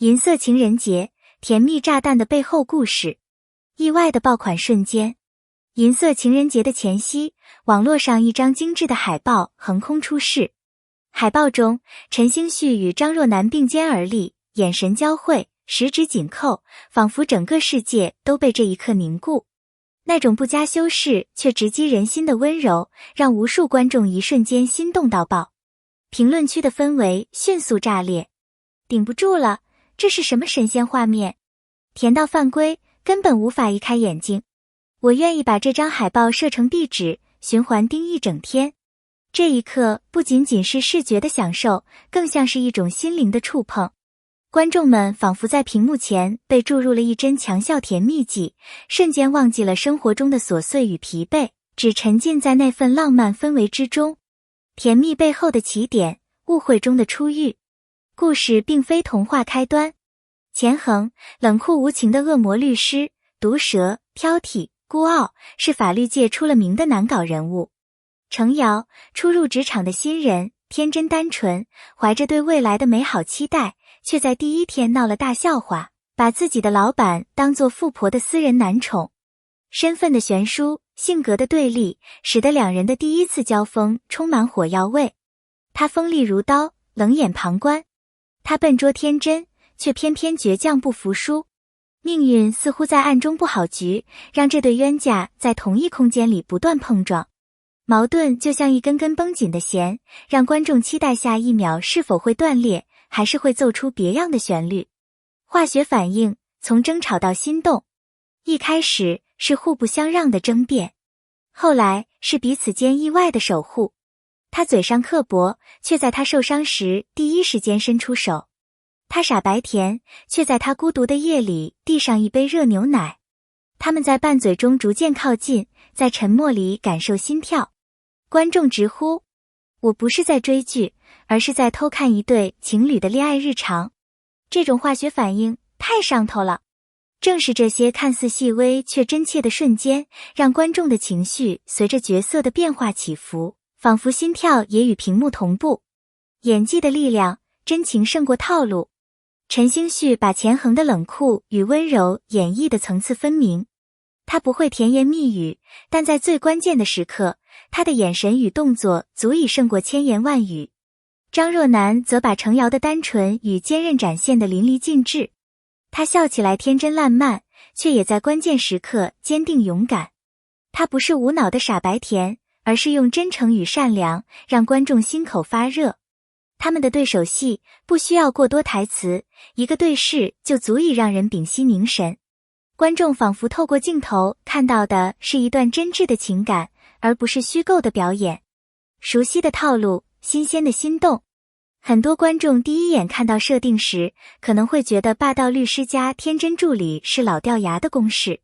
银色情人节，甜蜜炸弹的背后故事，意外的爆款瞬间。银色情人节的前夕，网络上一张精致的海报横空出世。海报中，陈星旭与张若楠并肩而立，眼神交汇，十指紧扣，仿佛整个世界都被这一刻凝固。那种不加修饰却直击人心的温柔，让无数观众一瞬间心动到爆。评论区的氛围迅速炸裂，顶不住了，这是什么神仙画面？甜到犯规，根本无法移开眼睛。我愿意把这张海报设成壁纸，循环盯一整天。这一刻不仅仅是视觉的享受，更像是一种心灵的触碰。观众们仿佛在屏幕前被注入了一针强效甜蜜剂，瞬间忘记了生活中的琐碎与疲惫，只沉浸在那份浪漫氛围之中。甜蜜背后的起点，误会中的初遇。故事并非童话开端。钱恒，冷酷无情的恶魔律师，毒舌、挑剔、孤傲，是法律界出了名的难搞人物。程瑶，初入职场的新人，天真单纯，怀着对未来的美好期待，却在第一天闹了大笑话，把自己的老板当作富婆的私人男宠。身份的悬殊，性格的对立，使得两人的第一次交锋充满火药味。他锋利如刀，冷眼旁观；他笨拙天真，却偏偏倔强不服输。命运似乎在暗中布好局，让这对冤家在同一空间里不断碰撞。矛盾就像一根根绷紧的弦，让观众期待下一秒是否会断裂，还是会奏出别样的旋律。化学反应，从争吵到心动。一开始是互不相让的争辩，后来是彼此间意外的守护。他嘴上刻薄，却在他受伤时第一时间伸出手。他傻白甜，却在他孤独的夜里递上一杯热牛奶。他们在拌嘴中逐渐靠近，在沉默里感受心跳。观众直呼，我不是在追剧，而是在偷看一对情侣的恋爱日常。这种化学反应太上头了。正是这些看似细微却真切的瞬间，让观众的情绪随着角色的变化起伏，仿佛心跳也与屏幕同步。演技的力量，真情胜过套路。陈星旭把钱恒的冷酷与温柔演绎得层次分明。他不会甜言蜜语，但在最关键的时刻，他的眼神与动作足以胜过千言万语。张若楠则把程瑶的单纯与坚韧展现得淋漓尽致。他笑起来天真烂漫，却也在关键时刻坚定勇敢。他不是无脑的傻白甜，而是用真诚与善良让观众心口发热。他们的对手戏不需要过多台词，一个对视就足以让人屏息凝神。观众仿佛透过镜头看到的是一段真挚的情感，而不是虚构的表演。熟悉的套路，新鲜的心动。很多观众第一眼看到设定时，可能会觉得霸道律师加天真助理是老掉牙的公式。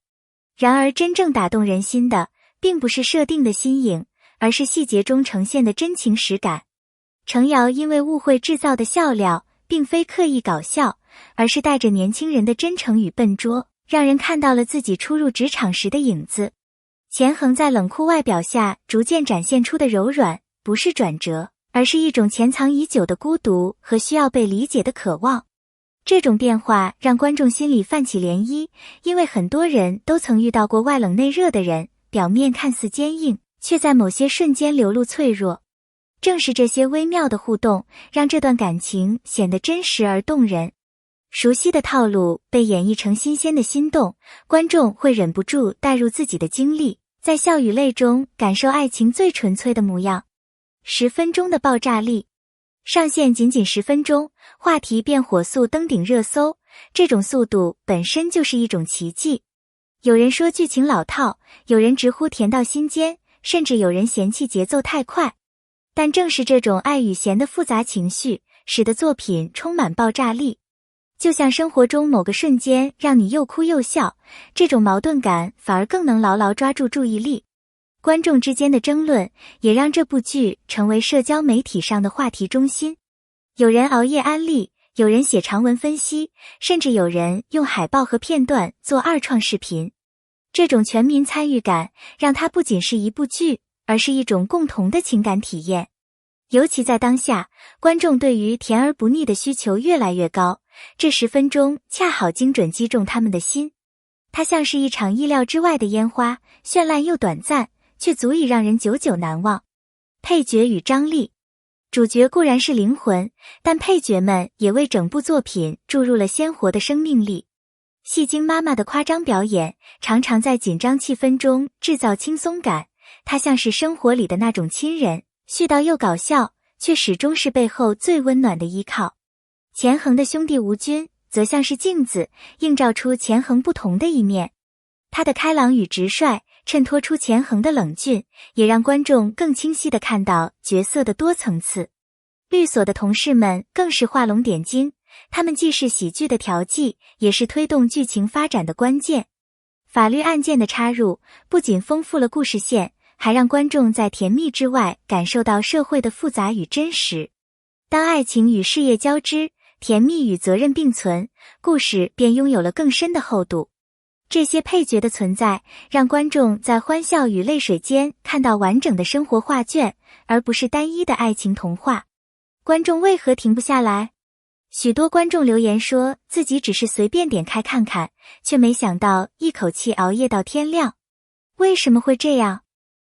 然而真正打动人心的，并不是设定的新颖，而是细节中呈现的真情实感。程瑶因为误会制造的笑料，并非刻意搞笑，而是带着年轻人的真诚与笨拙，让人看到了自己初入职场时的影子。钱恒在冷酷外表下逐渐展现出的柔软，不是转折，而是一种潜藏已久的孤独和需要被理解的渴望。这种变化让观众心里泛起涟漪，因为很多人都曾遇到过外冷内热的人，表面看似坚硬，却在某些瞬间流露脆弱。正是这些微妙的互动，让这段感情显得真实而动人。熟悉的套路被演绎成新鲜的心动，观众会忍不住带入自己的经历，在笑与泪中感受爱情最纯粹的模样。10分钟的爆炸力，上线仅仅10分钟，话题便火速登顶热搜，这种速度本身就是一种奇迹。有人说剧情老套，有人直呼甜到心尖，甚至有人嫌弃节奏太快。但正是这种爱与嫌的复杂情绪，使得作品充满爆炸力。就像生活中某个瞬间让你又哭又笑，这种矛盾感反而更能牢牢抓住注意力。观众之间的争论也让这部剧成为社交媒体上的话题中心。有人熬夜安利，有人写长文分析，甚至有人用海报和片段做二创视频。这种全民参与感让它不仅是一部剧，而是一种共同的情感体验。尤其在当下，观众对于甜而不腻的需求越来越高，这10分钟恰好精准击中他们的心。它像是一场意料之外的烟花，绚烂又短暂，却足以让人久久难忘。配角与张力。主角固然是灵魂，但配角们也为整部作品注入了鲜活的生命力。戏精妈妈的夸张表演，常常在紧张气氛中制造轻松感，她像是生活里的那种亲人，絮叨又搞笑，却始终是背后最温暖的依靠。钱衡的兄弟吴军则像是镜子，映照出钱衡不同的一面。他的开朗与直率，衬托出钱衡的冷峻，也让观众更清晰地看到角色的多层次。律所的同事们更是画龙点睛，他们既是喜剧的调剂，也是推动剧情发展的关键。法律案件的插入，不仅丰富了故事线，还让观众在甜蜜之外感受到社会的复杂与真实。当爱情与事业交织，甜蜜与责任并存，故事便拥有了更深的厚度。这些配角的存在，让观众在欢笑与泪水间看到完整的生活画卷，而不是单一的爱情童话。观众为何停不下来？许多观众留言说自己只是随便点开看看，却没想到一口气熬夜到天亮。为什么会这样？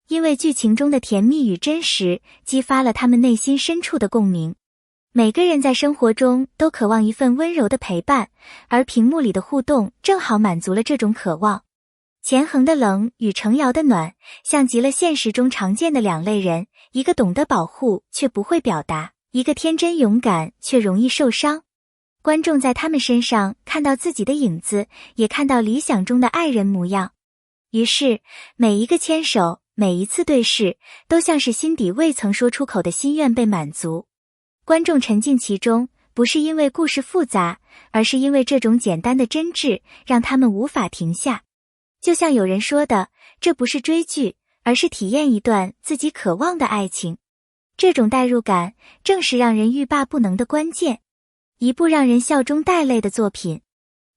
因为剧情中的甜蜜与真实，激发了他们内心深处的共鸣。每个人在生活中都渴望一份温柔的陪伴，而屏幕里的互动正好满足了这种渴望。钱衡的冷与程瑶的暖，像极了现实中常见的两类人，一个懂得保护却不会表达，一个天真勇敢却容易受伤。观众在他们身上看到自己的影子，也看到理想中的爱人模样。于是，每一个牵手，每一次对视，都像是心底未曾说出口的心愿被满足。观众沉浸其中，不是因为故事复杂，而是因为这种简单的真挚，让他们无法停下。就像有人说的，这不是追剧，而是体验一段自己渴望的爱情。这种代入感，正是让人欲罢不能的关键。一部让人笑中带泪的作品。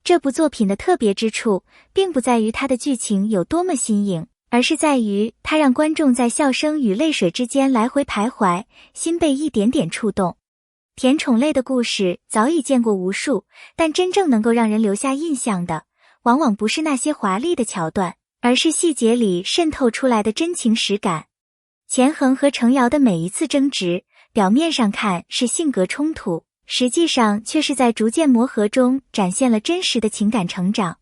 这部作品的特别之处，并不在于它的剧情有多么新颖，而是在于它让观众在笑声与泪水之间来回徘徊，心被一点点触动。甜宠类的故事早已见过无数，但真正能够让人留下印象的，往往不是那些华丽的桥段，而是细节里渗透出来的真情实感。钱衡和程瑶的每一次争执，表面上看是性格冲突，实际上却是在逐渐磨合中展现了真实的情感成长。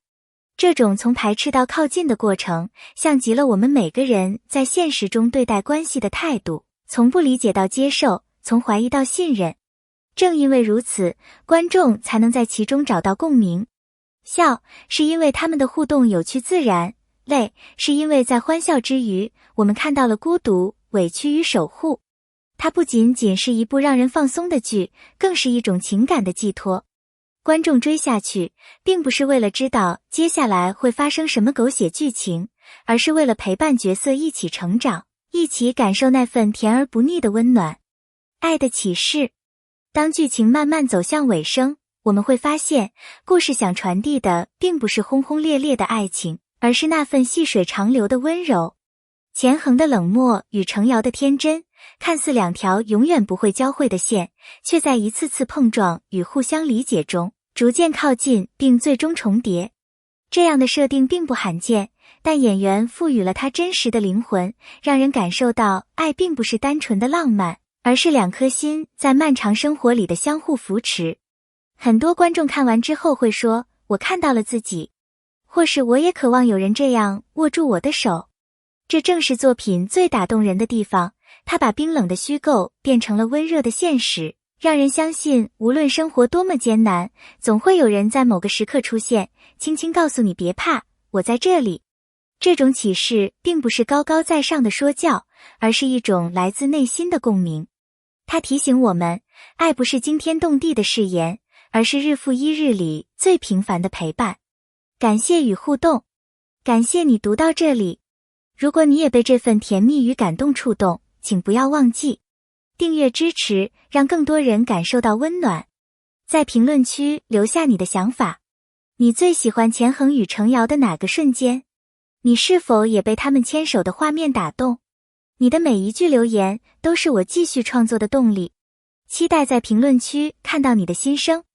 这种从排斥到靠近的过程，像极了我们每个人在现实中对待关系的态度，从不理解到接受，从怀疑到信任。正因为如此，观众才能在其中找到共鸣。笑，是因为他们的互动有趣自然；泪，是因为在欢笑之余，我们看到了孤独、委屈与守护。它不仅仅是一部让人放松的剧，更是一种情感的寄托。观众追下去，并不是为了知道接下来会发生什么狗血剧情，而是为了陪伴角色一起成长，一起感受那份甜而不腻的温暖。爱的启示。当剧情慢慢走向尾声，我们会发现，故事想传递的并不是轰轰烈烈的爱情，而是那份细水长流的温柔。钱衡的冷漠与程瑶的天真，看似两条永远不会交汇的线，却在一次次碰撞与互相理解中，逐渐靠近并最终重叠。这样的设定并不罕见，但演员赋予了它真实的灵魂，让人感受到爱并不是单纯的浪漫，而是两颗心在漫长生活里的相互扶持。很多观众看完之后会说，我看到了自己，或是我也渴望有人这样握住我的手。这正是作品最打动人的地方，它把冰冷的虚构变成了温热的现实，让人相信无论生活多么艰难，总会有人在某个时刻出现，轻轻告诉你别怕，我在这里。这种启示并不是高高在上的说教，而是一种来自内心的共鸣。它提醒我们，爱不是惊天动地的誓言，而是日复一日里最平凡的陪伴。感谢与互动，感谢你读到这里。如果你也被这份甜蜜与感动触动，请不要忘记订阅支持，让更多人感受到温暖。在评论区留下你的想法，你最喜欢钱衡与程瑶的哪个瞬间？你是否也被他们牵手的画面打动？你的每一句留言都是我继续创作的动力，期待在评论区看到你的心声。